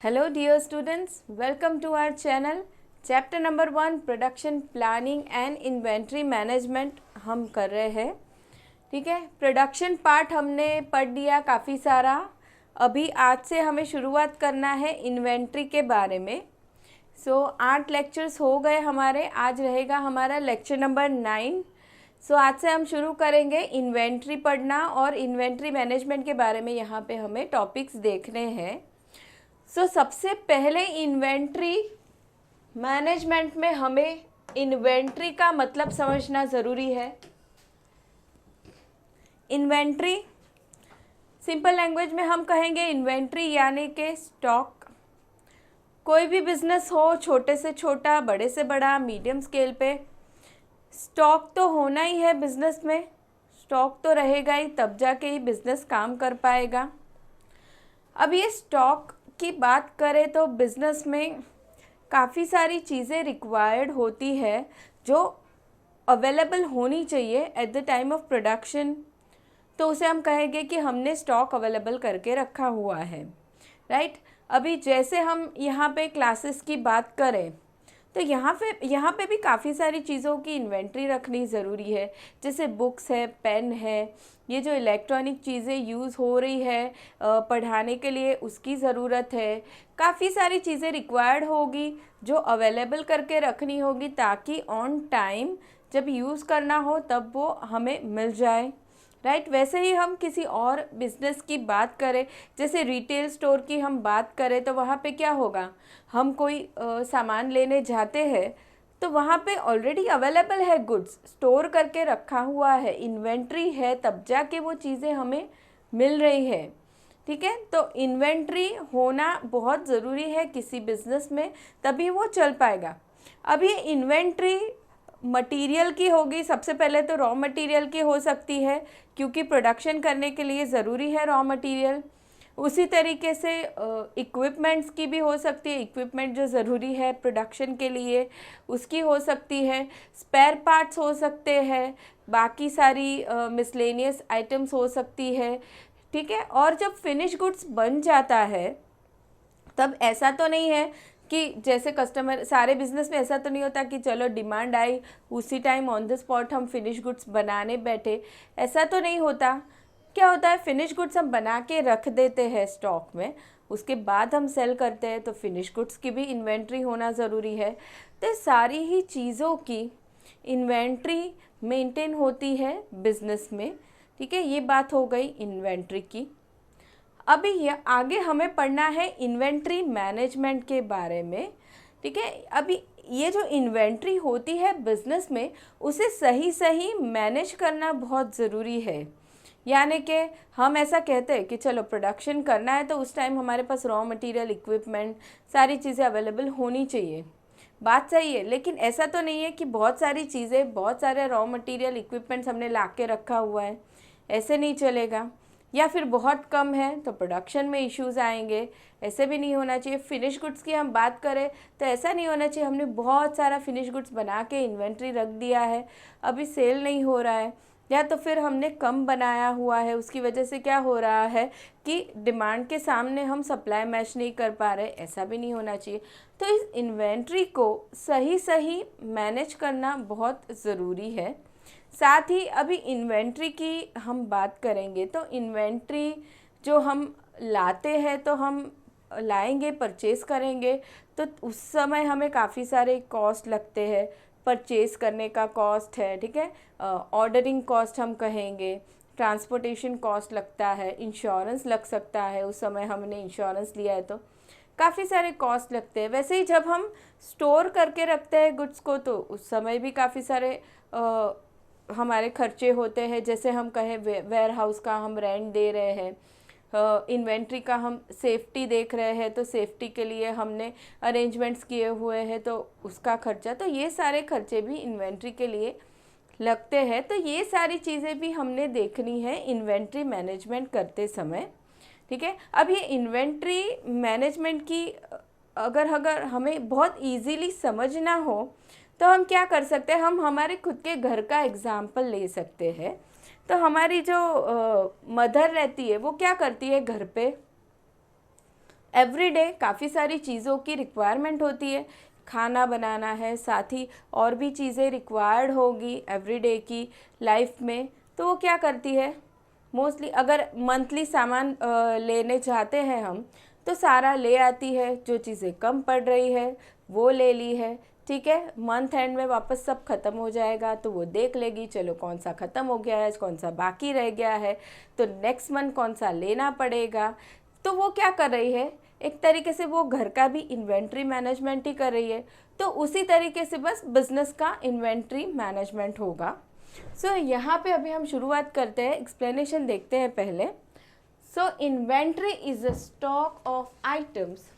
Hello dear students, welcome to our channel. Chapter number 1 production planning and inventory management हम कर रहे हैं. ठीक है, प्रोडक्शन पार्ट हमने पढ़ लिया काफ़ी सारा. अभी आज से हमें शुरुआत करना है इन्वेंट्री के बारे में. 8 लेक्चर्स हो गए हमारे. आज रहेगा हमारा लेक्चर नंबर 9. आज से हम शुरू करेंगे इन्वेंट्री पढ़ना और इन्वेंट्री मैनेजमेंट के बारे में. यहाँ पे हमें टॉपिक्स देखने हैं. सबसे पहले इन्वेंट्री मैनेजमेंट में हमें इन्वेंट्री का मतलब समझना ज़रूरी है. इन्वेंट्री सिंपल लैंग्वेज में हम कहेंगे इन्वेंट्री यानी कि स्टॉक. कोई भी बिजनेस हो, छोटे से छोटा, बड़े से बड़ा, मीडियम स्केल पे, स्टॉक तो होना ही है बिजनेस में. स्टॉक तो रहेगा ही, तब जाके ही बिजनेस काम कर पाएगा. अब ये स्टॉक की बात करें तो बिज़नेस में काफ़ी सारी चीज़ें रिक्वायर्ड होती है जो अवेलेबल होनी चाहिए at the time of production. तो उसे हम कहेंगे कि हमने स्टॉक अवेलेबल करके रखा हुआ है, राइट. अभी जैसे हम यहाँ पे क्लासेस की बात करें तो यहाँ पे भी काफ़ी सारी चीज़ों की इन्वेंट्री रखनी ज़रूरी है. जैसे बुक्स है, पेन है, ये जो इलेक्ट्रॉनिक चीज़ें यूज़ हो रही है पढ़ाने के लिए, उसकी ज़रूरत है. काफ़ी सारी चीज़ें रिक्वायर्ड होगी जो अवेलेबल करके रखनी होगी ताकि ऑन टाइम जब यूज़ करना हो तब वो हमें मिल जाए, राइट. वैसे ही हम किसी और बिज़नेस की बात करें, जैसे रिटेल स्टोर की हम बात करें तो वहाँ पे क्या होगा, हम कोई सामान लेने जाते हैं तो वहाँ पे ऑलरेडी अवेलेबल है गुड्स, स्टोर करके रखा हुआ है, इन्वेंट्री है, तब जाके वो चीज़ें हमें मिल रही है. ठीक है, तो इन्वेंट्री होना बहुत ज़रूरी है किसी बिज़नेस में, तभी वो चल पाएगा. अब ये इन्वेंट्री मटेरियल की होगी. सबसे पहले तो रॉ मटेरियल की हो सकती है क्योंकि प्रोडक्शन करने के लिए ज़रूरी है रॉ मटेरियल. उसी तरीके से इक्विपमेंट्स की भी हो सकती है. इक्विपमेंट जो ज़रूरी है प्रोडक्शन के लिए उसकी हो सकती है. स्पेयर पार्ट्स हो सकते हैं, बाकी सारी मिसलेनियस आइटम्स हो सकती है. ठीक है, और जब फिनिश गुड्स बन जाता है तब ऐसा तो नहीं है कि जैसे कस्टमर, सारे बिज़नेस में ऐसा तो नहीं होता कि चलो डिमांड आई उसी टाइम ऑन द स्पॉट हम फिनिश गुड्स बनाने बैठे. ऐसा तो नहीं होता. क्या होता है, फिनिश गुड्स हम बना के रख देते हैं स्टॉक में, उसके बाद हम सेल करते हैं, तो फिनिश गुड्स की भी इन्वेंट्री होना ज़रूरी है. तो सारी ही चीज़ों की इन्वेंट्री मेंटेन होती है बिज़नेस में. ठीक है, ये बात हो गई इन्वेंट्री की. अभी ये आगे हमें पढ़ना है इन्वेंट्री मैनेजमेंट के बारे में. ठीक है, अभी ये जो इन्वेंट्री होती है बिज़नेस में उसे सही सही मैनेज करना बहुत ज़रूरी है. यानी कि हम ऐसा कहते हैं कि चलो प्रोडक्शन करना है तो उस टाइम हमारे पास रॉ मटेरियल, इक्विपमेंट, सारी चीज़ें अवेलेबल होनी चाहिए. बात सही है, लेकिन ऐसा तो नहीं है कि बहुत सारी चीज़ें, बहुत सारे रॉ मटेरियल, इक्विपमेंट्स हमने ला के रखा हुआ है, ऐसे नहीं चलेगा. या फिर बहुत कम है तो प्रोडक्शन में इश्यूज़ आएंगे, ऐसे भी नहीं होना चाहिए. फिनिश गुड्स की हम बात करें तो ऐसा नहीं होना चाहिए हमने बहुत सारा फिनिश गुड्स बना के इन्वेंट्री रख दिया है, अभी सेल नहीं हो रहा है, या तो फिर हमने कम बनाया हुआ है, उसकी वजह से क्या हो रहा है कि डिमांड के सामने हम सप्लाई मैच नहीं कर पा रहे. ऐसा भी नहीं होना चाहिए. तो इस इन्वेंट्री को सही सही मैनेज करना बहुत ज़रूरी है. साथ ही अभी इन्वेंट्री की हम बात करेंगे तो इन्वेंट्री जो हम लाते हैं तो हम लाएंगे, परचेज़ करेंगे, तो उस समय हमें काफ़ी सारे कॉस्ट लगते हैं. परचेज़ करने का कॉस्ट है, ठीक है, ऑर्डरिंग कॉस्ट हम कहेंगे, ट्रांसपोर्टेशन कॉस्ट लगता है, इंश्योरेंस लग सकता है, उस समय हमने इंश्योरेंस लिया है तो काफ़ी सारे कॉस्ट लगते हैं. वैसे ही जब हम स्टोर करके रखते हैं गुड्स को तो उस समय भी काफ़ी सारे हमारे खर्चे होते हैं. जैसे हम कहें वेयर हाउस का हम रेंट दे रहे हैं, इन्वेंट्री का हम सेफ्टी देख रहे हैं तो सेफ्टी के लिए हमने अरेंजमेंट्स किए हुए हैं तो उसका खर्चा, तो ये सारे खर्चे भी इन्वेंट्री के लिए लगते हैं. तो ये सारी चीज़ें भी हमने देखनी है इन्वेंट्री मैनेजमेंट करते समय. ठीक है, अब ये इन्वेंट्री मैनेजमेंट की अगर हमें बहुत ईजीली समझना हो तो हम क्या कर सकते हैं, हम हमारे खुद के घर का एग्जाम्पल ले सकते हैं. तो हमारी जो मदर रहती है वो क्या करती है घर पे, एवरीडे काफ़ी सारी चीज़ों की रिक्वायरमेंट होती है, खाना बनाना है, साथ ही और भी चीज़ें रिक्वायर्ड होगी एवरीडे की लाइफ में, तो वो क्या करती है मोस्टली, अगर मंथली सामान लेने चाहते हैं हम तो सारा ले आती है, जो चीज़ें कम पड़ रही है वो ले ली है, ठीक है। मंथ एंड में वापस सब ख़त्म हो जाएगा तो वो देख लेगी चलो कौन सा ख़त्म हो गया है, कौन सा बाकी रह गया है, तो नेक्स्ट मंथ कौन सा लेना पड़ेगा। तो वो क्या कर रही है, एक तरीके से वो घर का भी इन्वेंट्री मैनेजमेंट ही कर रही है। तो उसी तरीके से बस बिजनेस का इन्वेंट्री मैनेजमेंट होगा। सो यहाँ पे अभी हम शुरुआत करते हैं, एक्सप्लेनेशन देखते हैं पहले। So inventory is a stock of items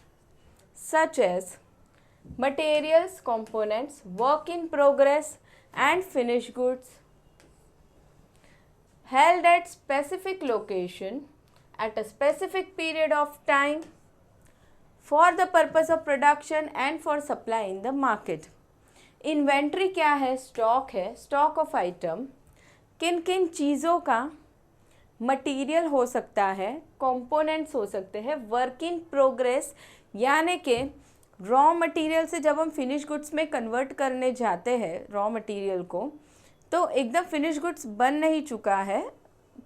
such as materials, components, work in progress and finished goods held at specific location at a specific period of time for the purpose of production and for supply in the market. Inventory क्या है, stock है, stock of item, किन किन चीज़ों का material हो सकता है, कंपोनेंट्स हो सकते हैं, वर्क इन प्रोग्रेस यानी कि रॉ मटेरियल से जब हम फिनिश गुड्स में कन्वर्ट करने जाते हैं रॉ मटेरियल को, तो एकदम फिनिश गुड्स बन नहीं चुका है,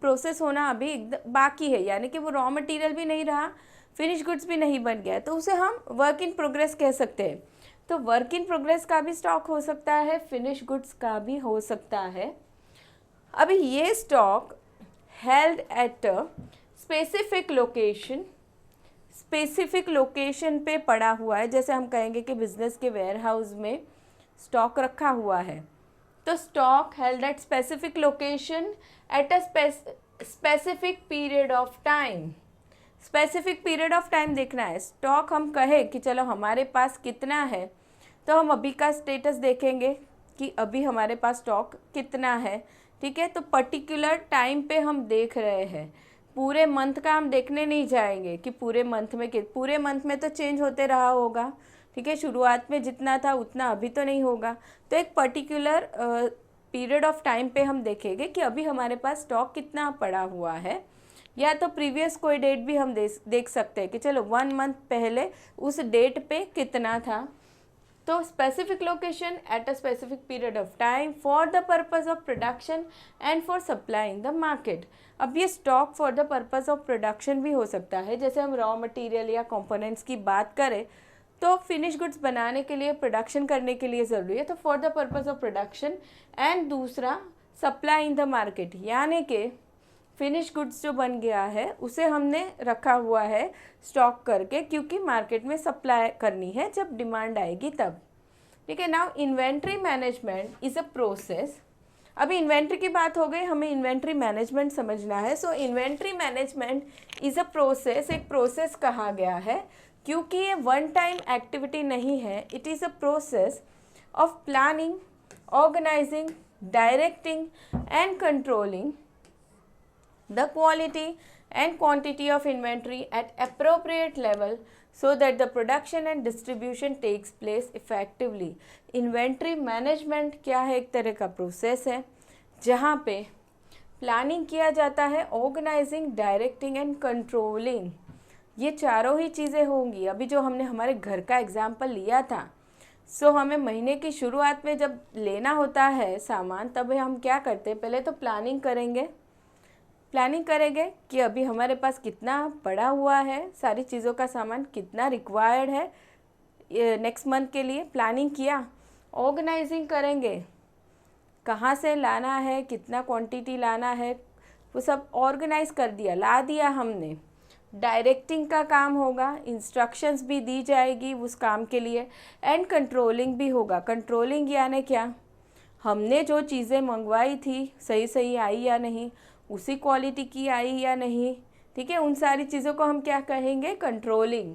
प्रोसेस होना अभी एकदम बाकी है, यानी कि वो रॉ मटेरियल भी नहीं रहा, फिनिश गुड्स भी नहीं बन गया, तो उसे हम वर्क इन प्रोग्रेस कह सकते हैं। तो वर्क इन प्रोग्रेस का भी स्टॉक हो सकता है, फिनिश गुड्स का भी हो सकता है। अभी ये stock held at a specific location, specific location पे पड़ा हुआ है, जैसे हम कहेंगे कि बिजनेस के वेयर हाउस में स्टॉक रखा हुआ है, तो stock held at specific location at a specific period of time. Specific period of time देखना है, स्टॉक हम कहे कि चलो हमारे पास कितना है, तो हम अभी का स्टेटस देखेंगे कि अभी हमारे पास स्टॉक कितना है, ठीक है। तो पर्टिकुलर टाइम पे हम देख रहे हैं, पूरे मंथ का हम देखने नहीं जाएंगे कि पूरे मंथ में तो चेंज होते रहा होगा, ठीक है, शुरुआत में जितना था उतना अभी तो नहीं होगा। तो एक पर्टिकुलर पीरियड ऑफ टाइम पे हम देखेंगे कि अभी हमारे पास स्टॉक कितना पड़ा हुआ है, या तो प्रीवियस कोई डेट भी हम देख सकते हैं कि चलो 1 मंथ पहले उस डेट पे कितना था। तो specific location at a specific period of time for the purpose of production and for supplying the market. अब ये stock for the purpose of production भी हो सकता है, जैसे हम रॉ मटेरियल या कंपोनेंट्स की बात करें तो फिनिश गुड्स बनाने के लिए, प्रोडक्शन करने के लिए ज़रूरी है, तो for the purpose of production, and दूसरा सप्लाई इन द मार्केट, यानी कि फिनिश गुड्स जो बन गया है उसे हमने रखा हुआ है स्टॉक करके, क्योंकि मार्केट में सप्लाई करनी है जब डिमांड आएगी तब, ठीक है। Now inventory management is a process. अभी इन्वेंट्री की बात हो गई, हमें इन्वेंट्री मैनेजमेंट समझना है। So inventory management is a process, एक प्रोसेस कहा गया है क्योंकि ये वन टाइम एक्टिविटी नहीं है, it is a process of planning, organising, directing and controlling the quality and quantity of inventory at appropriate level so that the production and distribution takes place effectively. Inventory management क्या है, एक तरह का process है जहाँ पे planning किया जाता है, ऑर्गेनाइजिंग, डायरेक्टिंग एंड कंट्रोलिंग, ये चारों ही चीज़ें होंगी। अभी जो हमने हमारे घर का एग्जाम्पल लिया था, सो हमें महीने की शुरुआत में जब लेना होता है सामान, तब हम क्या करते हैं, पहले तो प्लानिंग करेंगे कि अभी हमारे पास कितना पड़ा हुआ है, सारी चीज़ों का सामान कितना रिक्वायर्ड है नेक्स्ट मंथ के लिए, प्लानिंग किया। ऑर्गेनाइजिंग करेंगे, कहाँ से लाना है, कितना क्वांटिटी लाना है, वो सब ऑर्गेनाइज कर दिया, ला दिया हमने। डायरेक्टिंग का काम होगा, इंस्ट्रक्शंस भी दी जाएगी उस काम के लिए, एंड कंट्रोलिंग भी होगा। कंट्रोलिंग यानी क्या, हमने जो चीज़ें मंगवाई थी सही आई या नहीं, उसी क्वालिटी की आई या नहीं, ठीक है, उन सारी चीज़ों को हम क्या कहेंगे, controlling.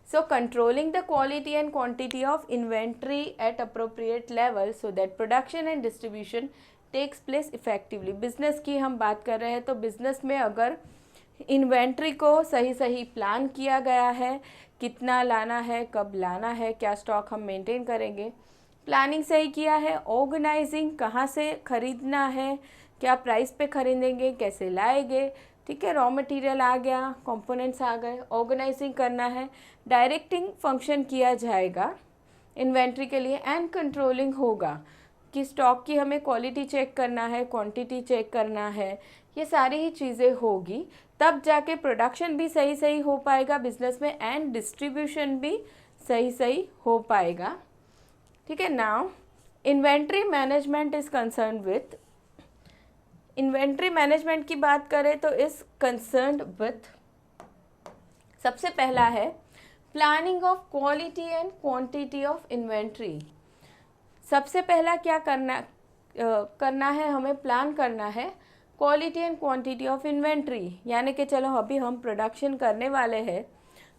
So controlling the quality and quantity of inventory at appropriate level so that production and distribution takes place effectively. Business की हम बात कर रहे हैं, तो बिजनेस में अगर इन्वेंट्री को सही प्लान किया गया है, कितना लाना है, कब लाना है, क्या स्टॉक हम मेंटेन करेंगे, प्लानिंग सही किया है, ऑर्गेनाइजिंग, कहाँ से खरीदना है, क्या प्राइस पे खरीदेंगे, कैसे लाएंगे, ठीक है, रॉ मटेरियल आ गया, कंपोनेंट्स आ गए, ऑर्गेनाइजिंग करना है, डायरेक्टिंग फंक्शन किया जाएगा इन्वेंट्री के लिए, एंड कंट्रोलिंग होगा कि स्टॉक की हमें क्वालिटी चेक करना है, क्वांटिटी चेक करना है, ये सारी ही चीज़ें होगी, तब जाके प्रोडक्शन भी सही सही हो पाएगा बिजनेस में, एंड डिस्ट्रीब्यूशन भी सही सही हो पाएगा। ठीक है, now inventory management is concern with, inventory management की बात करें तो इज कंसर्न्ड विथ, सबसे पहला है planning of quality and quantity of inventory. सबसे पहला क्या करना है, हमें प्लान करना है quality and quantity of inventory, यानी कि चलो अभी हम प्रोडक्शन करने वाले हैं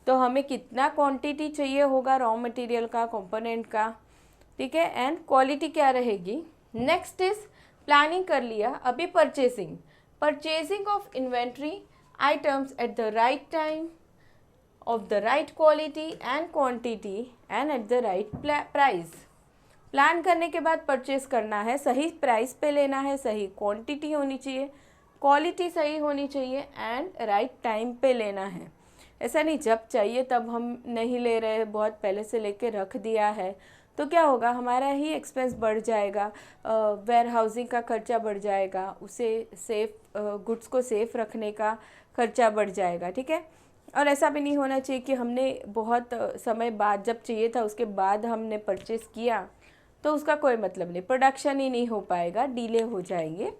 तो हमें कितना क्वांटिटी चाहिए होगा रॉ मटेरियल का, कंपोनेंट का, ठीक है, एंड क्वालिटी क्या रहेगी। नेक्स्ट इज प्लानिंग कर लिया, अभी purchasing of inventory items at the right time, of the right quality and quantity, and at the right price. Plan करने के बाद परचेज करना है, सही प्राइस पे लेना है, सही क्वांटिटी होनी चाहिए, क्वालिटी सही होनी चाहिए, एंड राइट टाइम पे लेना है। ऐसा नहीं जब चाहिए तब हम नहीं ले रहे, बहुत पहले से लेके रख दिया है तो क्या होगा, हमारा ही एक्सपेंस बढ़ जाएगा, वेयर हाउसिंग का खर्चा बढ़ जाएगा, उसे गुड्स को सेफ रखने का खर्चा बढ़ जाएगा। ठीक है, और ऐसा भी नहीं होना चाहिए कि हमने बहुत समय बाद, जब चाहिए था उसके बाद हमने परचेस किया तो उसका कोई मतलब नहीं, प्रोडक्शन ही नहीं हो पाएगा, डिले हो जाएंगे।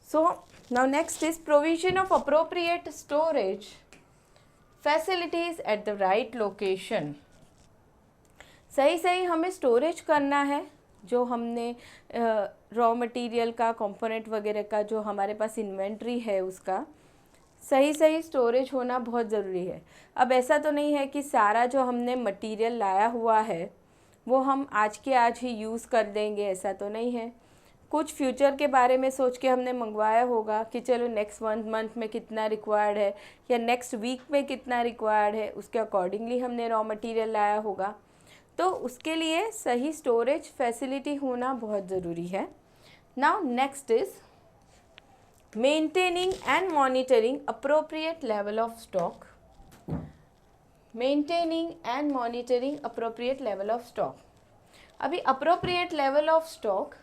So now next is provision of appropriate storage facilities at the right location. सही हमें स्टोरेज करना है, जो हमने रॉ मटेरियल का, कंपोनेंट वगैरह का जो हमारे पास इन्वेंट्री है उसका सही स्टोरेज होना बहुत ज़रूरी है। अब ऐसा तो नहीं है कि सारा जो हमने मटेरियल लाया हुआ है वो हम आज के आज ही यूज़ कर देंगे, ऐसा तो नहीं है। कुछ फ्यूचर के बारे में सोच के हमने मंगवाया होगा कि चलो नेक्स्ट 1 मंथ में कितना रिक्वायर्ड है या नेक्स्ट वीक में कितना रिक्वायर्ड है, उसके अकॉर्डिंगली हमने रॉ मटेरियल लाया होगा, तो उसके लिए सही स्टोरेज फैसिलिटी होना बहुत ज़रूरी है। Now next is maintaining and monitoring appropriate level of stock. Maintaining and monitoring appropriate level of stock. अभी अप्रोप्रिएट लेवल ऑफ स्टॉक,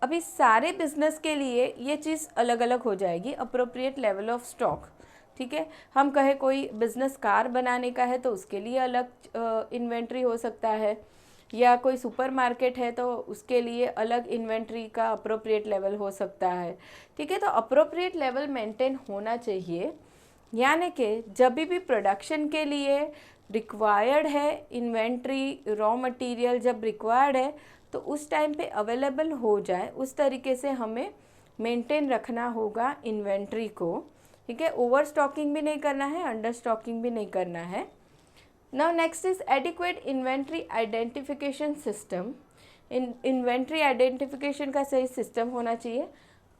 अभी सारे बिजनेस के लिए ये चीज़ अलग अलग हो जाएगी, अप्रोप्रिएट लेवल ऑफ स्टॉक। ठीक है, हम कहें कोई बिजनेस कार बनाने का है तो उसके लिए अलग इन्वेंट्री हो सकता है, या कोई सुपरमार्केट है तो उसके लिए अलग इन्वेंट्री का अप्रोप्रिएट लेवल हो सकता है। ठीक है, तो अप्रोप्रिएट लेवल मेंटेन होना चाहिए, यानी कि जब भी प्रोडक्शन के लिए रिक्वायर्ड है इन्वेंट्री, रॉ मटेरियल जब रिक्वायर्ड है तो उस टाइम पे अवेलेबल हो जाए, उस तरीके से हमें मेंटेन रखना होगा इन्वेंट्री को। ठीक है, ओवर स्टॉकिंग भी नहीं करना है, अंडर स्टॉकिंग भी नहीं करना है। Now next is adequate inventory identification system. Inventory identification का सही सिस्टम होना चाहिए।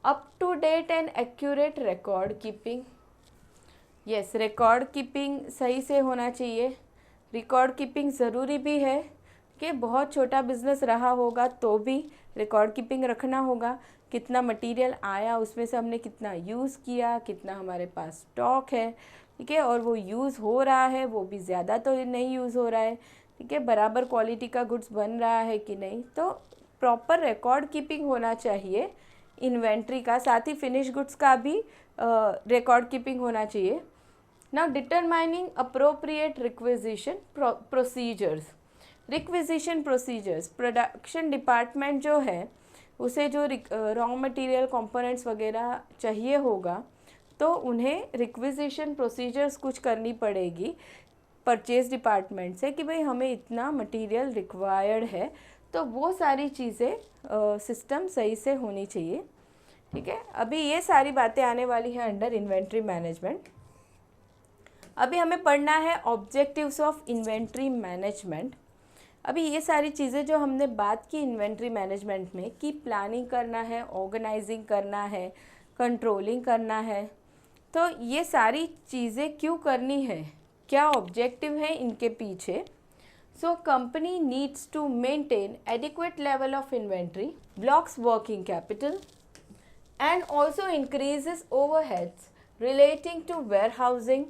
Up to date and accurate record keeping. Yes, record keeping सही से होना चाहिए। रिकॉर्ड कीपिंग ज़रूरी भी है कि बहुत छोटा बिजनेस रहा होगा तो भी रिकॉर्ड कीपिंग रखना होगा, कितना मटेरियल आया, उसमें से हमने कितना यूज़ किया, कितना हमारे पास स्टॉक है। ठीक है, और वो यूज़ हो रहा है, वो भी ज़्यादा तो नहीं यूज़ हो रहा है। ठीक है, बराबर क्वालिटी का गुड्स बन रहा है कि नहीं, तो प्रॉपर रिकॉर्ड कीपिंग होना चाहिए इन्वेंट्री का, साथ ही फिनिश गुड्स का भी रिकॉर्ड कीपिंग होना चाहिए। Now determining appropriate requisition procedures. Requisition procedures, production department जो है उसे जो रॉ मटेरियल कंपोनेंट्स वगैरह चाहिए होगा तो उन्हें रिक्विजिशन प्रोसीजर्स कुछ करनी पड़ेगी परचेज डिपार्टमेंट से कि भाई हमें इतना मटेरियल रिक्वायर्ड है, तो वो सारी चीज़ें सिस्टम सही से होनी चाहिए। ठीक है, अभी ये सारी बातें आने वाली हैं अंडर इन्वेंट्री मैनेजमेंट। अभी हमें पढ़ना है ऑब्जेक्टिव्स ऑफ इन्वेंट्री मैनेजमेंट। अभी ये सारी चीज़ें जो हमने बात की इन्वेंट्री मैनेजमेंट में, कि प्लानिंग करना है, ऑर्गेनाइजिंग करना है, कंट्रोलिंग करना है, तो ये सारी चीज़ें क्यों करनी है, क्या ऑब्जेक्टिव है इनके पीछे। So company needs to maintain adequate level of inventory, blocks working capital, and also increases overheads relating to warehousing.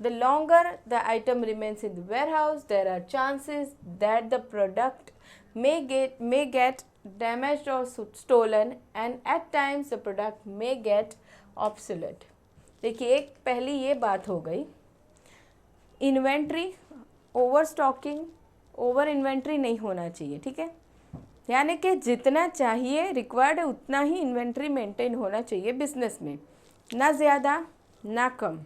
The longer the item remains in the warehouse, there are chances that the product may get damaged or stolen, and at times the product may get obsolete. देखिए, एक पहली ये बात हो गई, inventory over stocking, over inventory नहीं होना चाहिए, ठीक है। यानी कि जितना चाहिए रिक्वायर्ड है उतना ही इन्वेंट्री मेंटेन होना चाहिए बिजनेस में, ना ज़्यादा ना कम।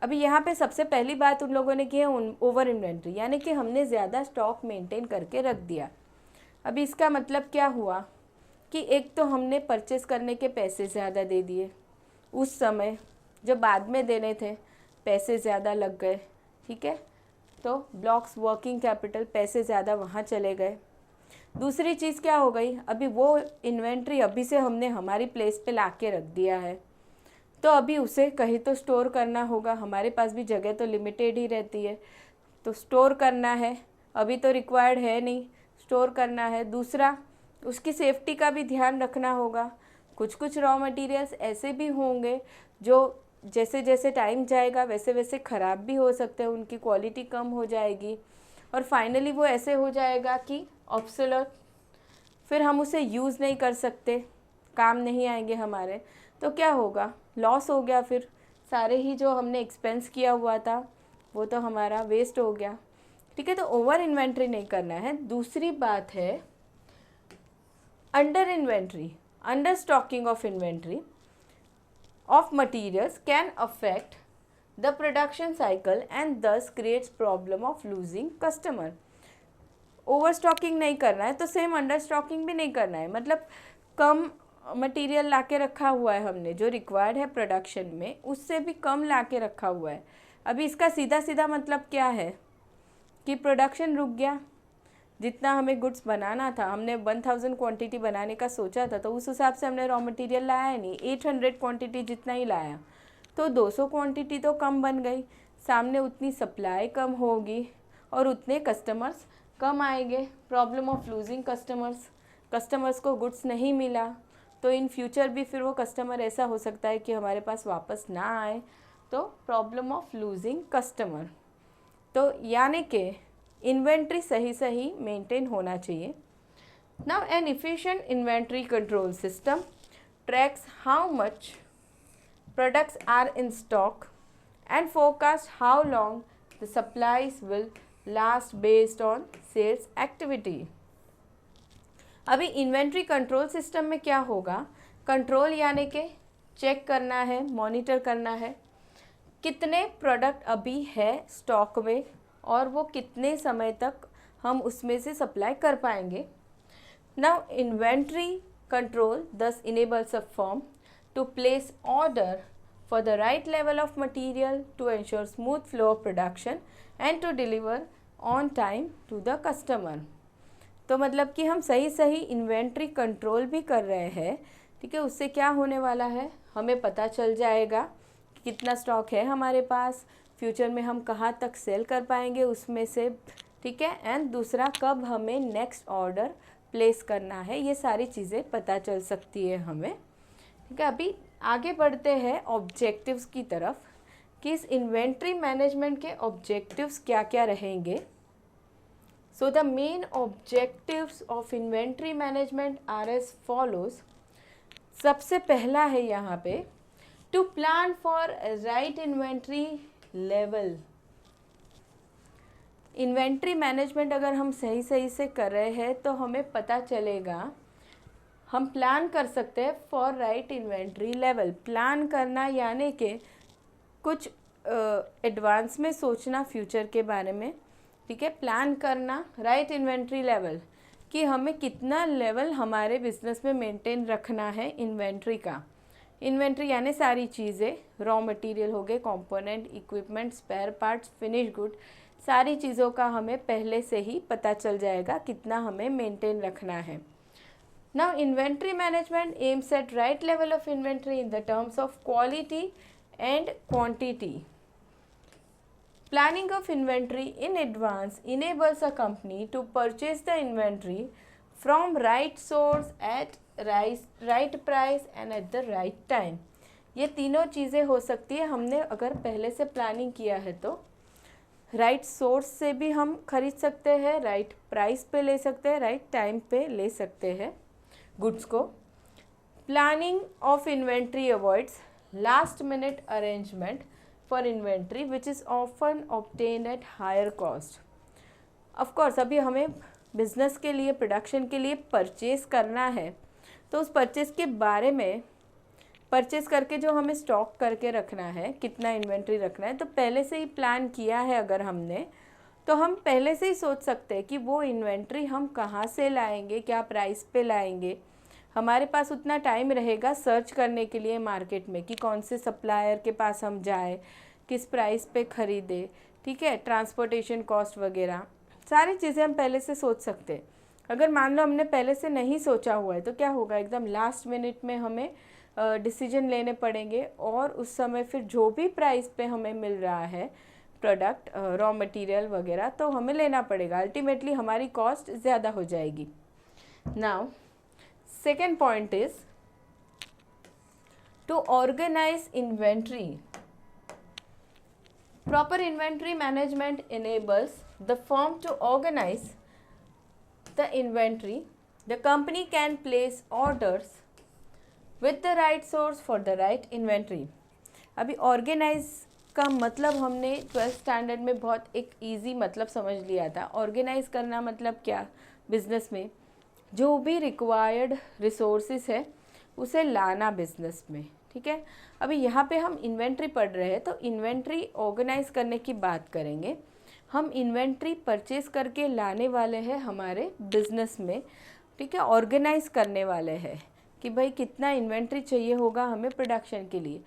अभी यहाँ पे सबसे पहली बात उन लोगों ने की है ओवर इन्वेंट्री, यानी कि हमने ज़्यादा स्टॉक मेंटेन करके रख दिया। अभी इसका मतलब क्या हुआ कि एक तो हमने परचेस करने के पैसे ज़्यादा दे दिए, उस समय जो बाद में देने थे पैसे ज़्यादा लग गए, ठीक है, तो ब्लॉक्स वर्किंग कैपिटल पैसे ज़्यादा वहाँ चले गए। दूसरी चीज़ क्या हो गई, अभी वो इन्वेंट्री अभी से हमने हमारी प्लेस पे ला के रख दिया है, तो अभी उसे कहीं तो स्टोर करना होगा। हमारे पास भी जगह तो लिमिटेड ही रहती है, तो स्टोर करना है, अभी तो रिक्वायर्ड है नहीं, स्टोर करना है। दूसरा, उसकी सेफ्टी का भी ध्यान रखना होगा। कुछ कुछ रॉ मटेरियल्स ऐसे भी होंगे जो जैसे जैसे टाइम जाएगा वैसे वैसे ख़राब भी हो सकते हैं, उनकी क्वालिटी कम हो जाएगी और फाइनली वो ऐसे हो जाएगा कि ऑब्सोलेट, फिर हम उसे यूज़ नहीं कर सकते, काम नहीं आएंगे हमारे, तो क्या होगा, लॉस हो गया। फिर सारे ही जो हमने एक्सपेंस किया हुआ था वो तो हमारा वेस्ट हो गया, ठीक है। तो ओवर इन्वेंट्री नहीं करना है। दूसरी बात है under inventory, under stocking of inventory of materials can affect the production cycle and thus creates problem of losing customer. Over stocking नहीं करना है तो सेम अंडर स्टॉकिंग भी नहीं करना है, मतलब कम मटेरियल ला के रखा हुआ है हमने, जो रिक्वायर्ड है प्रोडक्शन में उससे भी कम ला के रखा हुआ है। अभी इसका सीधा सीधा मतलब क्या है कि प्रोडक्शन रुक गया, जितना हमें गुड्स बनाना था, हमने 1000 क्वांटिटी बनाने का सोचा था तो उस हिसाब से हमने रॉ मटेरियल लाया नहीं, 800 क्वांटिटी जितना ही लाया, तो 200 क्वांटिटी तो कम बन गई, सामने उतनी सप्लाई कम होगी और उतने कस्टमर्स कम आएंगे। Problem of losing customers, customers को गुड्स नहीं मिला तो इन फ्यूचर भी फिर वो कस्टमर ऐसा हो सकता है कि हमारे पास वापस ना आए, तो प्रॉब्लम ऑफ लूजिंग कस्टमर। तो यानी कि इन्वेंट्री सही सही मेंटेन होना चाहिए। Now an efficient inventory control system tracks how much products are in stock and forecast how long the supplies will last based on sales activity. अभी inventory control system में क्या होगा, कंट्रोल यानी कि चेक करना है, मॉनिटर करना है कितने प्रोडक्ट अभी है स्टॉक में और वो कितने समय तक हम उसमें से सप्लाई कर पाएंगे। Now inventory control thus enables a firm to place order for the right level of material to ensure smooth flow of production and to deliver on time to the customer। तो मतलब कि हम सही सही inventory control भी कर रहे हैं, ठीक है। उससे क्या होने वाला है, हमें पता चल जाएगा कि कितना स्टॉक है हमारे पास, फ्यूचर में हम कहाँ तक सेल कर पाएंगे उसमें से, ठीक है। एंड दूसरा, कब हमें नेक्स्ट ऑर्डर प्लेस करना है, ये सारी चीज़ें पता चल सकती है हमें, ठीक है। अभी आगे बढ़ते हैं ऑब्जेक्टिव्स की तरफ कि इस इन्वेंट्री मैनेजमेंट के ऑब्जेक्टिव्स क्या क्या रहेंगे। So the main objectives of inventory management are as follows. सबसे पहला है यहाँ पे to plan for right inventory level. Inventory management अगर हम सही सही से कर रहे हैं तो हमें पता चलेगा, हम प्लान कर सकते हैं for right inventory level. Plan करना यानी कि कुछ एडवांस में सोचना फ्यूचर के बारे में, ठीक है। प्लान करना राइट इन्वेंट्री लेवल कि हमें कितना लेवल हमारे बिजनेस में मेंटेन रखना है इन्वेंट्री का। इन्वेंट्री यानी सारी चीज़ें, रॉ मटेरियल हो गए, component, equipment, spare parts, finish good, सारी चीज़ों का हमें पहले से ही पता चल जाएगा कितना हमें मेंटेन रखना है। Now inventory management aims at right level of inventory in the terms of quality and quantity. Planning of inventory in advance enables a company to purchase the inventory from right source at right price and at the right time. ये तीनों चीज़ें हो सकती है हमने अगर पहले से प्लानिंग किया है तो। राइट सोर्स से भी हम खरीद सकते हैं, राइट प्राइस पे ले सकते हैं, राइट टाइम पे ले सकते हैं गुड्स को। Planning of inventory avoids last minute arrangement for inventory which is often obtain at higher cost. Of course अभी हमें बिजनेस के लिए, प्रोडक्शन के लिए परचेज़ करना है, तो उस परचेज़ के बारे में, परचेज़ करके जो हमें स्टॉक करके रखना है, कितना इन्वेंट्री रखना है, तो पहले से ही प्लान किया है अगर हमने, तो हम पहले से ही सोच सकते हैं कि वो इन्वेंट्री हम कहाँ से लाएंगे, क्या प्राइस पे लाएंगे। हमारे पास उतना टाइम रहेगा सर्च करने के लिए मार्केट में कि कौन से सप्लायर के पास हम जाए, किस प्राइस पे ख़रीदे, ठीक है, ट्रांसपोर्टेशन कॉस्ट वगैरह सारी चीज़ें हम पहले से सोच सकते हैं। अगर मान लो हमने पहले से नहीं सोचा हुआ है तो क्या होगा, एकदम लास्ट मिनट में हमें डिसीजन लेने पड़ेंगे और उस समय फिर जो भी प्राइस पे हमें मिल रहा है प्रोडक्ट, रॉ मटेरियल वगैरह, तो हमें लेना पड़ेगा। अल्टीमेटली हमारी कॉस्ट ज़्यादा हो जाएगी। Now second point is to organise inventory. Proper inventory management enables the firm to organize the inventory. The company can place orders with the right source for the right inventory. अभी organize का मतलब हमने 12th standard में बहुत एक easy मतलब समझ लिया था। Organize करना मतलब क्या, बिजनेस में जो भी required resources है उसे लाना बिजनेस में, ठीक है। अभी यहाँ पे हम इन्वेंट्री पढ़ रहे हैं तो इन्वेंट्री ऑर्गेनाइज करने की बात करेंगे। हम इन्वेंट्री परचेज करके लाने वाले हैं हमारे बिजनेस में, ठीक है, ऑर्गेनाइज करने वाले हैं कि भाई कितना इन्वेंट्री चाहिए होगा हमें प्रोडक्शन के लिए।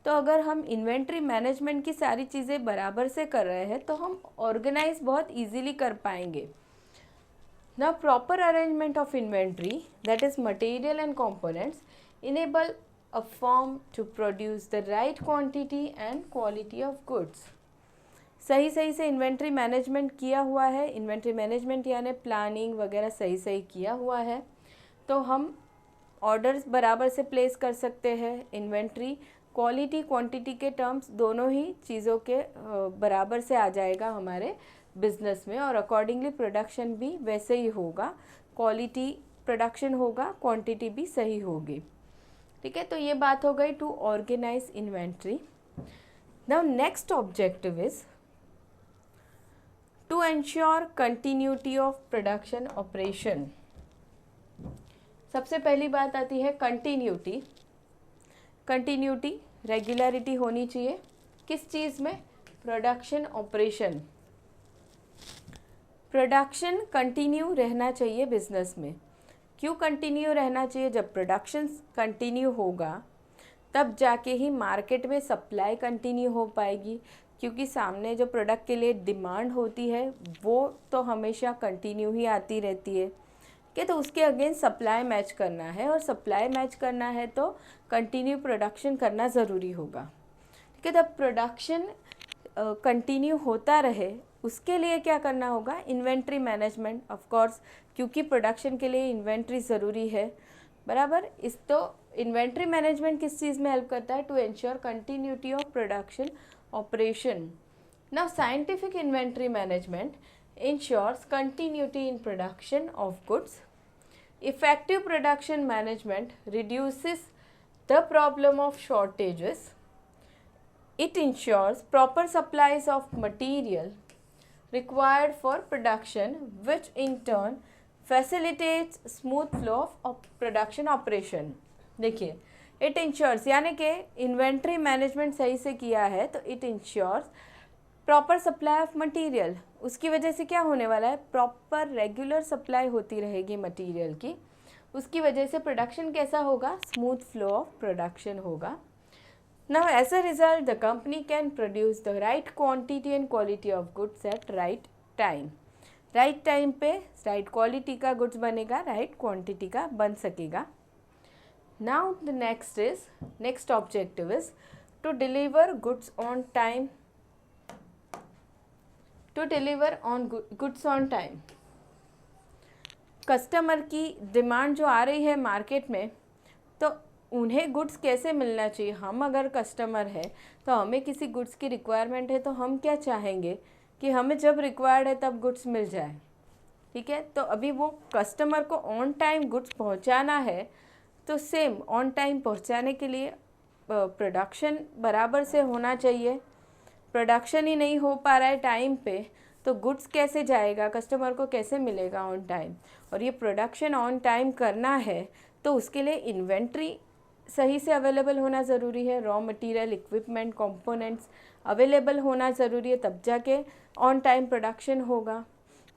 तो अगर हम इन्वेंट्री मैनेजमेंट की सारी चीज़ें बराबर से कर रहे हैं तो हम ऑर्गेनाइज बहुत ईजीली कर पाएंगे। Now proper arrangement of inventory, that is material and components, enable a firm to produce the right quantity and quality of goods. सही से इन्वेंट्री मैनेजमेंट किया हुआ है, इन्वेंट्री मैनेजमेंट यानी प्लानिंग वगैरह सही किया हुआ है तो हम ऑर्डर्स बराबर से प्लेस कर सकते हैं। इन्वेंट्री क्वालिटी क्वांटिटी के टर्म्स दोनों ही चीज़ों के बराबर से आ जाएगा हमारे बिजनेस में और अकॉर्डिंगली प्रोडक्शन भी वैसे ही होगा, क्वालिटी प्रोडक्शन होगा, क्वांटिटी भी सही होगी, ठीक है। तो ये बात हो गई to organise inventory. Now next objective is to ensure continuity of production operation. सबसे पहली बात आती है कंटिन्यूटी। कंटिन्यूटी रेगुलरिटी होनी चाहिए किस चीज़ में, प्रोडक्शन ऑपरेशन। प्रोडक्शन कंटिन्यू रहना चाहिए बिजनेस में। क्यों कंटिन्यू रहना चाहिए, जब प्रोडक्शन कंटिन्यू होगा तब जाके ही मार्केट में सप्लाई कंटिन्यू हो पाएगी, क्योंकि सामने जो प्रोडक्ट के लिए डिमांड होती है वो तो हमेशा कंटिन्यू ही आती रहती है कि तो उसके अगेंस्ट सप्लाई मैच करना है और सप्लाई मैच करना है तो कंटिन्यू प्रोडक्शन करना ज़रूरी होगा, ठीक है। तब प्रोडक्शन कंटिन्यू होता रहे उसके लिए क्या करना होगा, इन्वेंट्री मैनेजमेंट ऑफ कोर्स, क्योंकि प्रोडक्शन के लिए इन्वेंट्री ज़रूरी है, बराबर। इस तो इन्वेंट्री मैनेजमेंट किस चीज़ में हेल्प करता है, to ensure continuity of production operation. Now scientific inventory management ensures continuity in production of goods. Effective production management reduces the problem of shortages. It ensures proper supplies of material required for production, which in turn facilitates smooth flow of production operation. देखिए, it ensures यानी कि inventory management सही से किया है तो it ensures proper supply of material. उसकी वजह से क्या होने वाला है, प्रॉपर रेगुलर सप्लाई होती रहेगी मटेरियल की, उसकी वजह से प्रोडक्शन कैसा होगा, स्मूथ फ्लो ऑफ प्रोडक्शन होगा। Now as a result the company can produce the right quantity and quality of goods at right time. Right time पे राइट क्वालिटी का गुड्स बनेगा, राइट क्वांटिटी का बन सकेगा। Now the next objective is to deliver goods on time. To deliver on goods on time. Customer की demand जो आ रही है मार्केट में, तो उन्हें गुड्स कैसे मिलना चाहिए। हम अगर कस्टमर है तो हमें किसी गुड्स की रिक्वायरमेंट है, तो हम क्या चाहेंगे कि हमें जब रिक्वायर्ड है तब गुड्स मिल जाए, ठीक है। तो अभी वो कस्टमर को ऑन टाइम गुड्स पहुंचाना है, तो सेम ऑन टाइम पहुंचाने के लिए प्रोडक्शन बराबर से होना चाहिए। प्रोडक्शन ही नहीं हो पा रहा है टाइम पे, तो गुड्स कैसे जाएगा, कस्टमर को कैसे मिलेगा ऑन टाइम। और ये प्रोडक्शन ऑन टाइम करना है तो उसके लिए इन्वेंट्री सही से अवेलेबल होना ज़रूरी है, raw material, equipment, components available होना ज़रूरी है, तब जाके ऑन टाइम प्रोडक्शन होगा।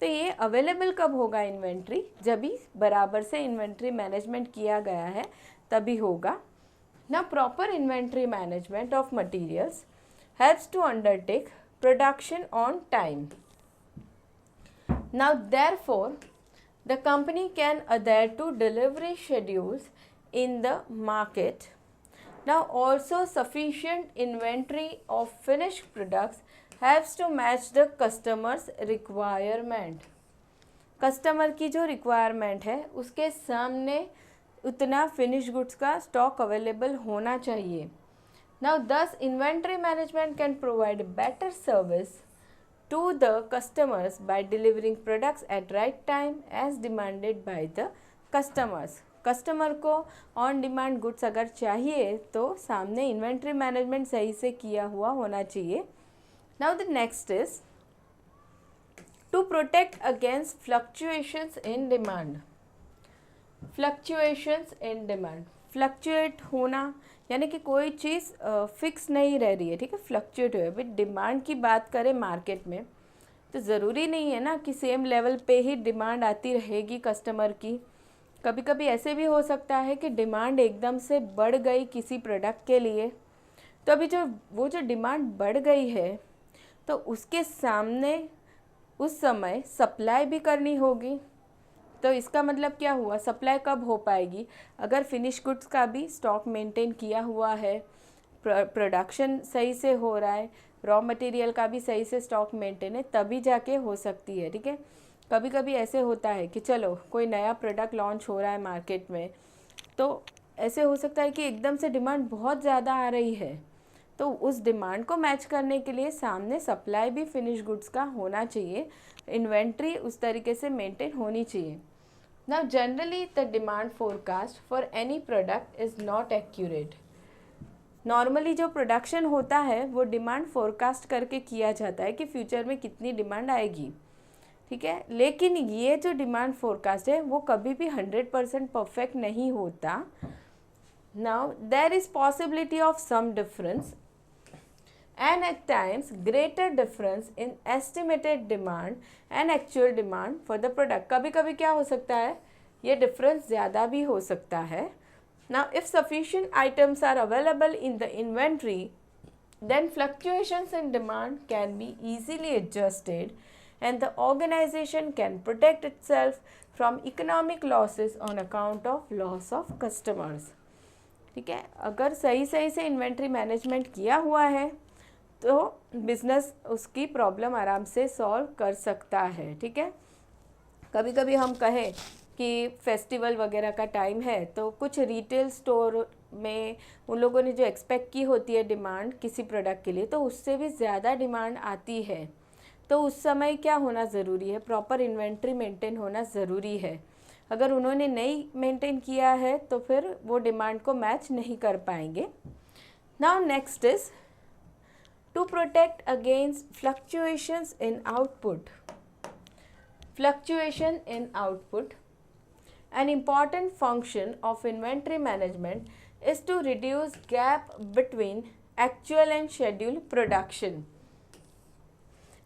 तो ये अवेलेबल कब होगा इन्वेंट्री, जब भी बराबर से इन्वेंट्री मैनेजमेंट किया गया है तभी होगा ना। Proper inventory management of materials helps to undertake production on time. Now therefore the company can adhere to delivery schedules in the market. Now also sufficient inventory of finished products helps to match the customer's requirement. Customer की जो requirement है उसके सामने उतना finish goods का stock available होना चाहिए। Now thus inventory management can provide better service to the customers by delivering products at right time as demanded by the customers. Customer को ऑन डिमांड गुड्स अगर चाहिए तो सामने इन्वेंट्री मैनेजमेंट सही से किया हुआ होना चाहिए। Now the next is to protect against fluctuations in demand. Fluctuations in demand, fluctuate होना यानी कि कोई चीज़ फिक्स नहीं रह रही है, ठीक है, फ्लक्चुएट हुए। अभी डिमांड की बात करें मार्केट में तो ज़रूरी नहीं है ना कि सेम लेवल पे ही डिमांड आती रहेगी कस्टमर की। कभी कभी ऐसे भी हो सकता है कि डिमांड एकदम से बढ़ गई किसी प्रोडक्ट के लिए, तो अभी जो डिमांड बढ़ गई है तो उसके सामने उस समय सप्लाई भी करनी होगी। तो इसका मतलब क्या हुआ, सप्लाई कब हो पाएगी, अगर फिनिश गुड्स का भी स्टॉक मेंटेन किया हुआ है, प्रोडक्शन सही से हो रहा है, रॉ मटेरियल का भी सही से स्टॉक मेंटेन है, तभी जाके हो सकती है, ठीक है। कभी कभी ऐसे होता है कि चलो कोई नया प्रोडक्ट लॉन्च हो रहा है मार्केट में, तो ऐसे हो सकता है कि एकदम से डिमांड बहुत ज़्यादा आ रही है, तो उस डिमांड को मैच करने के लिए सामने सप्लाई भी फिनिश गुड्स का होना चाहिए, इन्वेंट्री उस तरीके से मेंटेन होनी चाहिए। Now generally the demand forecast for any product is not accurate. Normally जो प्रोडक्शन होता है वो डिमांड फोरकास्ट करके किया जाता है कि फ्यूचर में कितनी डिमांड आएगी, ठीक है। लेकिन ये जो डिमांड फोरकास्ट है वो कभी भी 100% परफेक्ट नहीं होता। Now there is possibility of some difference and at times greater difference in estimated demand and actual demand for the product. कभी कभी क्या हो सकता है, ये डिफरेंस ज़्यादा भी हो सकता है। Now if sufficient items are available in the inventory, then fluctuations in demand can be easily adjusted and the organization can protect itself from economic losses on account of loss of customers. ठीक है, अगर सही से inventory management किया हुआ है तो business उसकी प्रॉब्लम आराम से सॉल्व कर सकता है, ठीक है। कभी कभी हम कहें कि फेस्टिवल वगैरह का टाइम है तो कुछ रिटेल स्टोर में उन लोगों ने जो एक्सपेक्ट की होती है डिमांड किसी प्रोडक्ट के लिए, तो उससे भी ज़्यादा डिमांड आती है, तो उस समय क्या होना ज़रूरी है, प्रॉपर इन्वेंट्री मेंटेन होना ज़रूरी है। अगर उन्होंने नहीं मेंटेन किया है तो फिर वो डिमांड को मैच नहीं कर पाएंगे। Now next is to protect against fluctuations in output. Fluctuation in output. An important function of inventory management is to reduce gap between actual and scheduled production.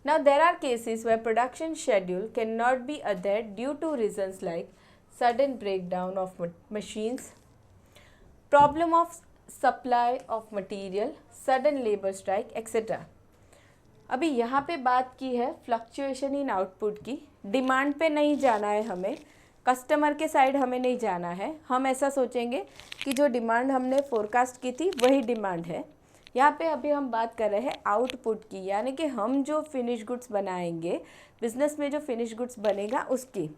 Now there are cases where production schedule cannot be adhered due to reasons like sudden breakdown of machines, problem of supply of material, sudden labour strike etcetera. अभी यहाँ पे बात की है fluctuation in output की। Demand पे नहीं जाना है हमें, कस्टमर के साइड हमें नहीं जाना है। हम ऐसा सोचेंगे कि जो डिमांड हमने फोरकास्ट की थी वही डिमांड है। यहाँ पे अभी हम बात कर रहे हैं आउटपुट की, यानी कि हम जो फिनिश गुड्स बनाएंगे, बिजनेस में जो फिनिश गुड्स बनेगा उसकी।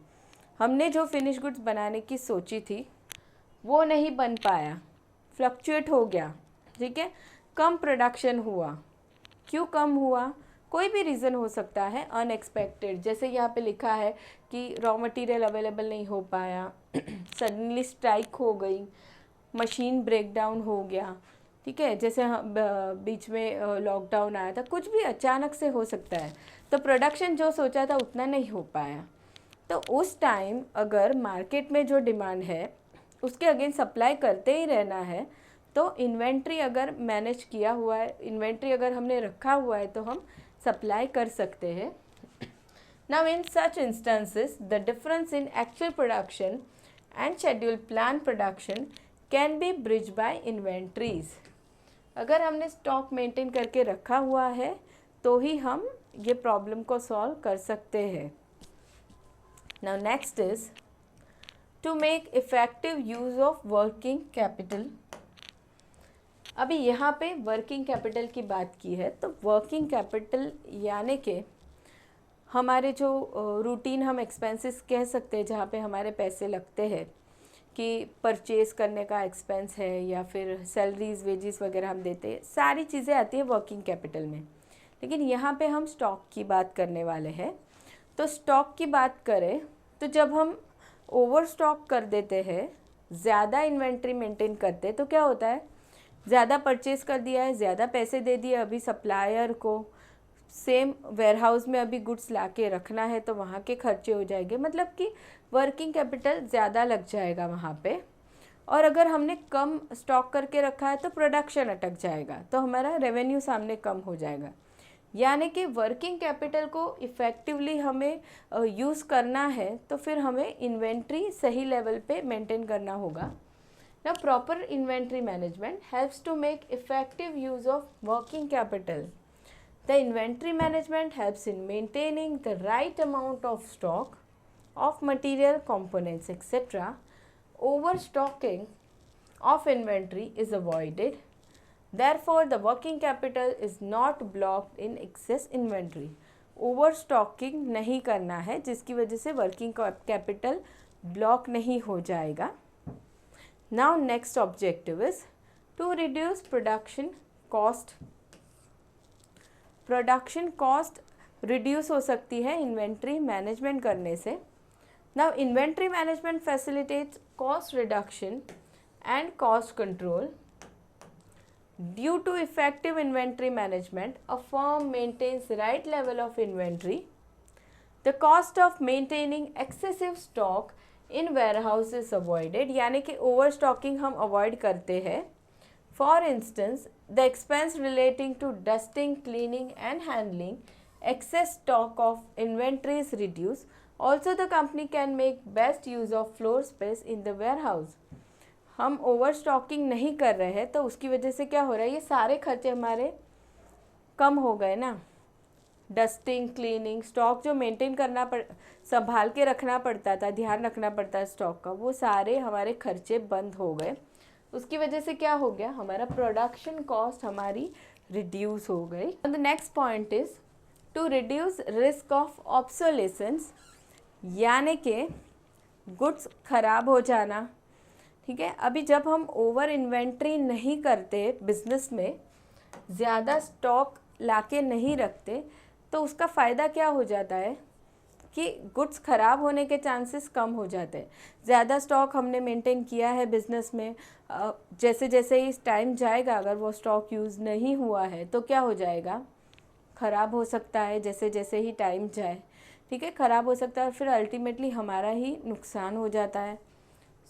हमने जो फिनिश गुड्स बनाने की सोची थी वो नहीं बन पाया, फ्लक्चुएट हो गया, ठीक है, कम प्रोडक्शन हुआ। क्यों कम हुआ? कोई भी रीज़न हो सकता है, अनएक्सपेक्टेड, जैसे यहाँ पे लिखा है कि रॉ मटेरियल अवेलेबल नहीं हो पाया, सडनली स्ट्राइक हो गई, मशीन ब्रेक डाउन हो गया, ठीक है, जैसे बीच में लॉकडाउन आया था, कुछ भी अचानक से हो सकता है, तो प्रोडक्शन जो सोचा था उतना नहीं हो पाया। तो उस टाइम अगर मार्केट में जो डिमांड है उसके अगेंस्ट सप्लाई करते ही रहना है, तो इन्वेंट्री अगर मैनेज किया हुआ है, इन्वेंट्री अगर हमने रखा हुआ है तो हम सप्लाई कर सकते हैं। Now in such instances the difference in actual production and schedule plan production can be bridge by inventories. अगर हमने स्टॉक मेंटेन करके रखा हुआ है तो ही हम ये प्रॉब्लम को सॉल्व कर सकते हैं। Now next is to make effective use of working capital. अभी यहाँ पे वर्किंग कैपिटल की बात की है, तो वर्किंग कैपिटल यानी कि हमारे जो रूटीन हम एक्सपेंसेस कह सकते हैं, जहाँ पे हमारे पैसे लगते हैं, कि परचेज़ करने का एक्सपेंस है या फिर सैलरीज वेजेस वगैरह हम देते हैं, सारी चीज़ें आती है वर्किंग कैपिटल में। लेकिन यहाँ पे हम स्टॉक की बात करने वाले हैं। तो स्टॉक की बात करें तो जब हम ओवर स्टॉक कर देते हैं, ज़्यादा इन्वेंट्री मेंटेन करते हैं, तो क्या होता है, ज़्यादा परचेज़ कर दिया है, ज़्यादा पैसे दे दिए अभी सप्लायर को, सेम वेयरहाउस में अभी गुड्स ला के रखना है तो वहाँ के खर्चे हो जाएंगे, मतलब कि वर्किंग कैपिटल ज़्यादा लग जाएगा वहाँ पे। और अगर हमने कम स्टॉक करके रखा है तो प्रोडक्शन अटक जाएगा, तो हमारा रेवेन्यू सामने कम हो जाएगा। यानी कि वर्किंग कैपिटल को इफ़ेक्टिवली हमें यूज़ करना है तो फिर हमें इन्वेंट्री सही लेवल पे मेंटेन करना होगा। Now, proper inventory management helps to make effective use of working capital. The inventory management helps in maintaining the right amount of stock of material, components, etc. Overstocking of inventory is avoided. Therefore, the working capital is not blocked in excess inventory. Overstocking नहीं करना है, जिसकी वजह से working capital block नहीं हो जाएगा। Now next objective is to reduce production cost. Production cost reduce हो सकती है inventory management करने से। Now inventory management facilitates cost reduction and cost control. Due to effective inventory management, a firm maintains the right level of inventory. The cost of maintaining excessive stock in warehouse is avoided, यानी कि over stocking हम avoid करते हैं। For instance the expense relating to dusting, cleaning and handling excess stock of inventory is reduce. Also the company can make best use of floor space in the warehouse. हम over stocking नहीं कर रहे हैं तो उसकी वजह से क्या हो रहा है, ये सारे खर्चे हमारे कम हो गए ना। डस्टिंग, क्लीनिंग, स्टॉक जो मेंटेन करना संभाल के रखना पड़ता था, ध्यान रखना पड़ता है स्टॉक का, वो सारे हमारे खर्चे बंद हो गए। उसकी वजह से क्या हो गया, हमारा प्रोडक्शन कॉस्ट हमारी रिड्यूस हो गई। The next point is to reduce risk of obsolescence, यानी कि गुड्स खराब हो जाना, ठीक है। अभी जब हम ओवर इन्वेंट्री नहीं करते, बिजनेस में ज़्यादा स्टॉक लाके नहीं रखते, तो उसका फ़ायदा क्या हो जाता है कि गुड्स ख़राब होने के चांसेस कम हो जाते हैं। ज़्यादा स्टॉक हमने मेंटेन किया है बिज़नेस में, जैसे जैसे इस टाइम जाएगा अगर वो स्टॉक यूज़ नहीं हुआ है तो क्या हो जाएगा, ख़राब हो सकता है जैसे जैसे ही टाइम जाए, ठीक है, ख़राब हो सकता है, फिर अल्टीमेटली हमारा ही नुकसान हो जाता है।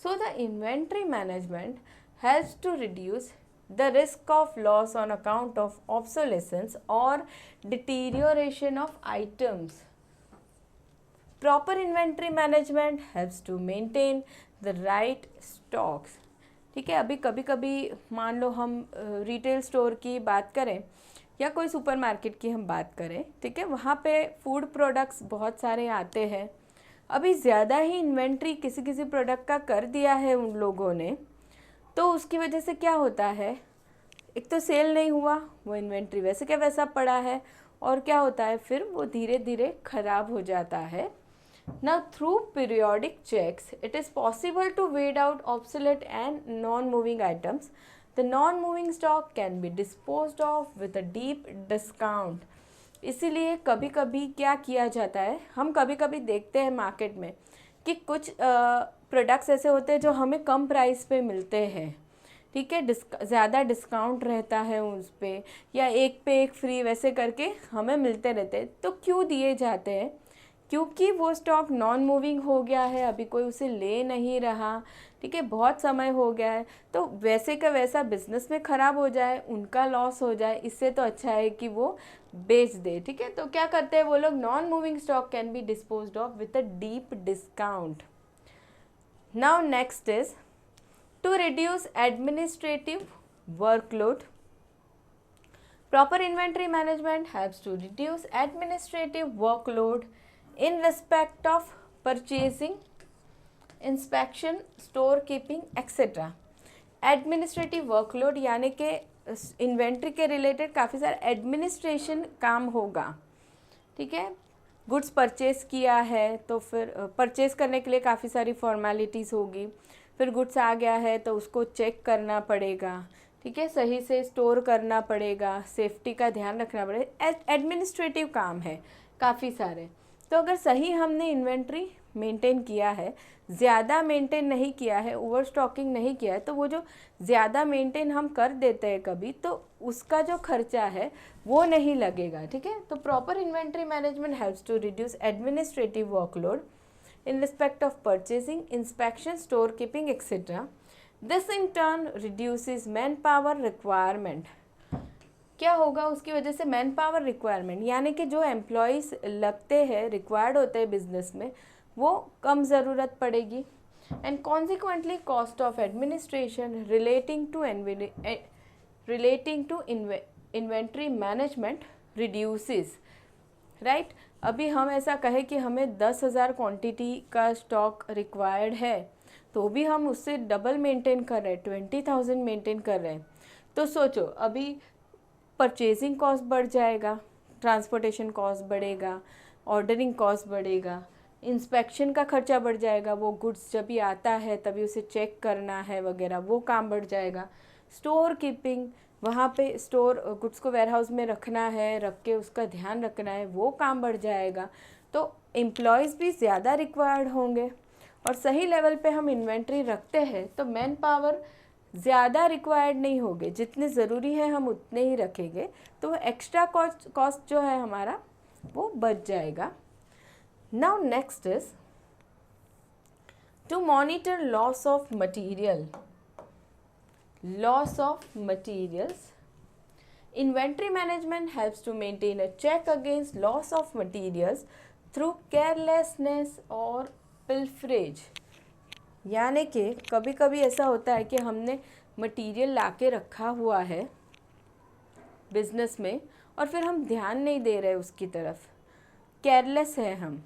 So the inventory management helps to reduce the risk of loss on account of obsolescence or deterioration of items. Proper inventory management helps to maintain the right stocks. ठीक है, अभी कभी कभी मान लो हम रिटेल स्टोर की बात करें या कोई सुपरमार्केट की हम बात करें, ठीक है, वहाँ पे फूड प्रोडक्ट्स बहुत सारे आते हैं। अभी ज़्यादा ही इन्वेंट्री किसी किसी प्रोडक्ट का कर दिया है उन लोगों ने, तो उसकी वजह से क्या होता है, एक तो सेल नहीं हुआ, वो इन्वेंट्री वैसे क्या वैसा पड़ा है, और क्या होता है फिर वो धीरे धीरे ख़राब हो जाता है। Now, through periodic checks, it is possible to weed out obsolete and non-moving items. The non-moving stock can be disposed of with a deep discount. इसीलिए कभी कभी क्या किया जाता है, हम कभी कभी देखते हैं मार्केट में कि कुछ प्रोडक्ट्स ऐसे होते हैं जो हमें कम प्राइस पे मिलते हैं, ठीक है, ज़्यादा डिस्काउंट रहता है उस पर, या एक पे एक फ्री वैसे करके हमें मिलते रहते हैं। तो क्यों दिए जाते हैं? क्योंकि वो स्टॉक नॉन मूविंग हो गया है, अभी कोई उसे ले नहीं रहा, ठीक है, बहुत समय हो गया है, तो वैसे का वैसा बिजनेस में ख़राब हो जाए, उनका लॉस हो जाए, इससे तो अच्छा है कि वो बेच दे, ठीक है। तो क्या करते हैं वो लोग, non moving stock can be disposed of with a deep discount. Now next is to reduce administrative workload. Proper inventory management helps to reduce administrative workload in respect of purchasing, inspection, store keeping, etc. Administrative workload यानी कि inventory के related काफ़ी सारा administration काम होगा, ठीक है। Goods purchase किया है तो फिर परचेज करने के लिए काफ़ी सारी फॉर्मेलिटीज़ होगी, फिर गुड्स आ गया है तो उसको चेक करना पड़ेगा, ठीक है, सही से स्टोर करना पड़ेगा, सेफ्टी का ध्यान रखना पड़ेगा, एडमिनिस्ट्रेटिव काम है काफ़ी सारे। तो अगर सही हमने इन्वेंट्री मेंटेन किया है, ज़्यादा मेंटेन नहीं किया है, ओवर स्टॉकिंग नहीं किया है, तो वो जो ज़्यादा मेंटेन हम कर देते हैं कभी, तो उसका जो खर्चा है वो नहीं लगेगा, ठीक है। तो proper inventory management helps to reduce administrative workload in respect of purchasing, inspection, store keeping, etc. This in turn reduces manpower requirement. क्या होगा उसकी वजह से? मैन पावर रिक्वायरमेंट, यानी कि जो एम्प्लॉयज़ लगते हैं, रिक्वायर्ड होते हैं बिजनेस में, वो कम ज़रूरत पड़ेगी। And consequently cost of administration relating to inventory management reduces, right. अभी हम ऐसा कहें कि हमें 10,000 क्वांटिटी का स्टॉक रिक्वायर्ड है, तो भी हम उससे डबल मेंटेन कर रहे हैं, 20,000 मेंटेन कर रहे हैं। तो सोचो, अभी परचेजिंग कॉस्ट बढ़ जाएगा, ट्रांसपोर्टेशन कॉस्ट बढ़ेगा, ऑर्डरिंग कॉस्ट बढ़ेगा, इंस्पेक्शन का खर्चा बढ़ जाएगा, वो गुड्स जब भी आता है तभी उसे चेक करना है वगैरह, वो काम बढ़ जाएगा। स्टोर कीपिंग, वहाँ पे स्टोर गुड्स को वेयरहाउस में रखना है, रख के उसका ध्यान रखना है, वो काम बढ़ जाएगा। तो एम्प्लॉयज़ भी ज़्यादा रिक्वायर्ड होंगे, और सही लेवल पे हम इन्वेंट्री रखते हैं तो मैन पावर ज़्यादा रिक्वायर्ड नहीं होगे, जितने ज़रूरी है हम उतने ही रखेंगे, तो एक्स्ट्रा कॉस्ट जो है हमारा वो बच जाएगा। Now next is to monitor loss of material. Loss of materials. Inventory management helps to maintain a check against loss of materials through carelessness or pilferage. यानी कि कभी कभी ऐसा होता है कि हमने मटेरियल ला के रखा हुआ है बिजनेस में और फिर हम ध्यान नहीं दे रहे उसकी तरफ, केयरलेस है हम,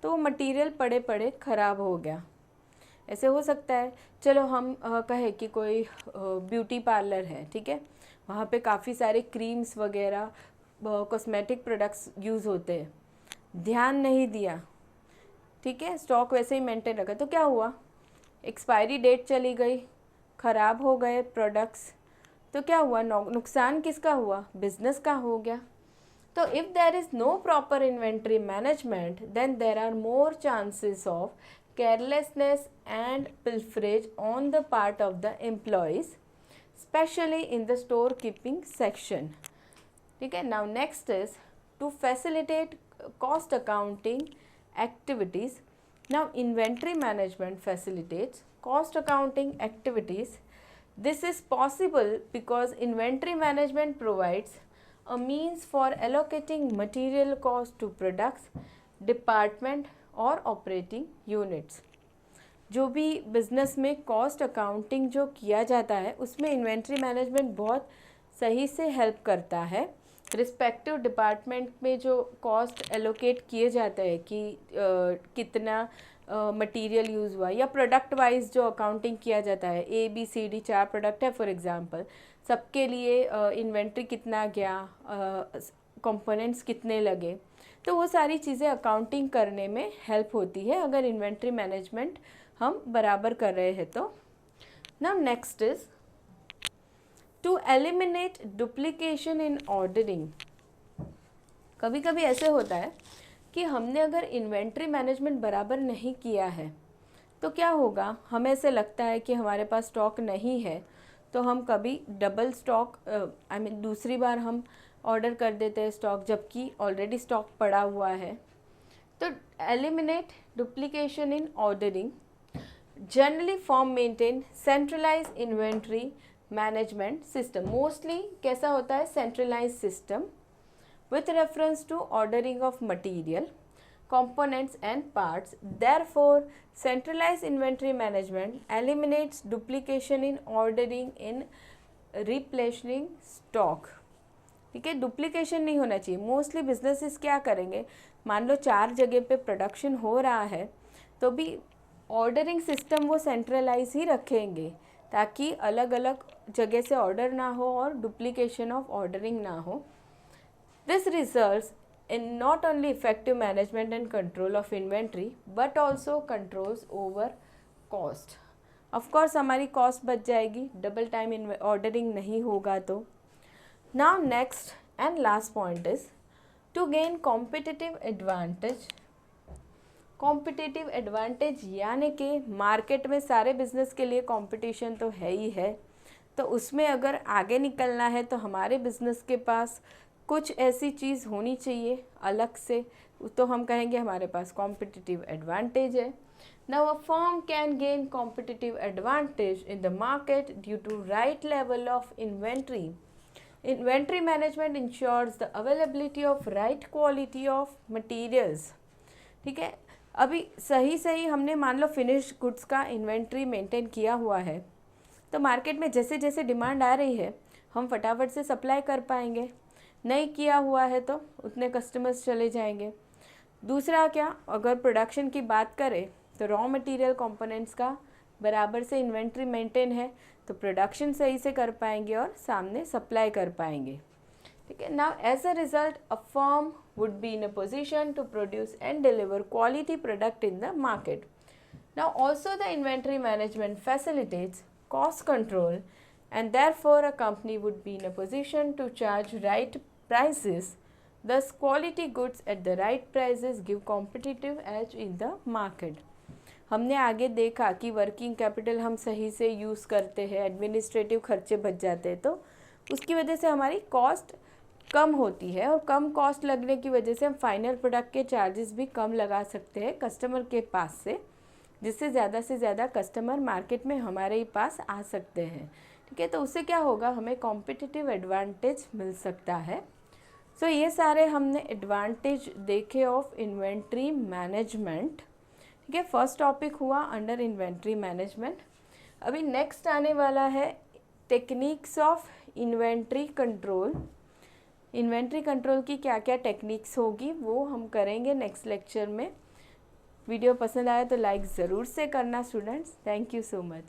तो मटेरियल पड़े पड़े ख़राब हो गया। ऐसे हो सकता है, चलो हम कहें कि कोई ब्यूटी पार्लर है, ठीक है, वहाँ पे काफ़ी सारे क्रीम्स वगैरह कॉस्मेटिक प्रोडक्ट्स यूज़ होते हैं, ध्यान नहीं दिया, ठीक है, स्टॉक वैसे ही मेंटेन रखा, तो क्या हुआ, एक्सपायरी डेट चली गई, ख़राब हो गए प्रोडक्ट्स, तो क्या हुआ, नुकसान किसका हुआ? बिजनेस का हो गया। तो if there is no proper inventory management then there are more chances of carelessness and pilferage on the part of the employees, especially in the store keeping section, ठीक है। Now next is to facilitate cost accounting activities. Now inventory management facilitates cost accounting activities. This is possible because inventory management provides a means for allocating material cost to products, department और operating units. जो भी business में cost accounting जो किया जाता है उसमें inventory management बहुत सही से हेल्प करता है। रिस्पेक्टिव डिपार्टमेंट में जो कॉस्ट एलोकेट किए जाते हैं कि कितना मटेरियल यूज़ हुआ, या प्रोडक्ट वाइज जो अकाउंटिंग किया जाता है, ABCD 4 प्रोडक्ट है फॉर एग्जांपल, सबके लिए इन्वेंट्री कितना गया, कंपोनेंट्स कितने लगे, तो वो सारी चीज़ें अकाउंटिंग करने में हेल्प होती है अगर इन्वेंट्री मैनेजमेंट हम बराबर कर रहे हैं तो। Now next is to eliminate duplication in ordering. कभी कभी ऐसे होता है कि हमने अगर इन्वेंट्री मैनेजमेंट बराबर नहीं किया है तो क्या होगा, हमें ऐसे लगता है कि हमारे पास स्टॉक नहीं है तो हम कभी डबल स्टॉक दूसरी बार हम ऑर्डर कर देते हैं स्टॉक जबकि ऑलरेडी स्टॉक पड़ा हुआ है। तो eliminate duplication in ordering. Generally firm maintain centralize inventory management system. Mostly कैसा होता है, centralize system with reference to ordering of material, components and parts. Therefore, centralized inventory management eliminates duplication in ordering in replenishing stock. ठीक है, duplication नहीं होना चाहिए। Mostly businesses क्या करेंगे, मान लो 4 जगह पे प्रोडक्शन हो रहा है तो भी ऑर्डरिंग सिस्टम वो सेंट्रलाइज ही रखेंगे ताकि अलग अलग जगह से ऑर्डर ना हो और डुप्लीकेशन ऑफ ऑर्डरिंग ना हो। This results in not only effective management and control of inventory but also controls over cost. Of course हमारी cost बच जाएगी, double time ordering नहीं होगा तो। Now next and last point is to gain competitive advantage. Competitive advantage यानी कि market में सारे बिजनेस के लिए कंपटीशन तो है ही है, तो उसमें अगर आगे निकलना है तो हमारे बिजनेस के पास कुछ ऐसी चीज़ होनी चाहिए अलग से, तो हम कहेंगे हमारे पास कॉम्पिटिटिव एडवांटेज है। Now a firm can gain competitive advantage in the market due to right level of inventory. Inventory management ensures the availability of right quality of materials. ठीक है, अभी सही हमने मान लो फिनिश्ड गुड्स का इन्वेंट्री मेंटेन किया हुआ है तो मार्केट में जैसे जैसे डिमांड आ रही है हम फटाफट से सप्लाई कर पाएंगे, नहीं किया हुआ है तो उतने कस्टमर्स चले जाएंगे। दूसरा क्या, अगर प्रोडक्शन की बात करें तो रॉ मटेरियल कंपोनेंट्स का बराबर से इन्वेंट्री मेंटेन है तो प्रोडक्शन सही से कर पाएंगे और सामने सप्लाई कर पाएंगे। ठीक है, now as a result a firm would be in a position to produce and deliver quality product in the market. Now also the inventory management facilitates cost control and therefore a company would be in a position to charge right prices. Thus quality goods at the right prices give competitive edge in the market. हमने आगे देखा कि working capital हम सही से use करते हैं, administrative खर्चे बच जाते हैं तो उसकी वजह से हमारी कॉस्ट कम होती है और कम कॉस्ट लगने की वजह से हम फाइनल प्रोडक्ट के चार्जेस भी कम लगा सकते हैं कस्टमर के पास से, जिससे ज़्यादा कस्टमर मार्केट में हमारे ही पास आ सकते हैं। ठीक है, तो उससे क्या होगा, हमें कॉम्पिटिटिव एडवांटेज मिल सकता है। सो ये सारे हमने एडवांटेज देखे ऑफ इन्वेंट्री मैनेजमेंट। ठीक है, फर्स्ट टॉपिक हुआ अंडर इन्वेंट्री मैनेजमेंट। अभी नेक्स्ट आने वाला है techniques of inventory control. Inventory control की क्या क्या टेक्निक्स होगी वो हम करेंगे नेक्स्ट लेक्चर में। वीडियो पसंद आया तो लाइक ज़रूर से करना students. Thank you so much.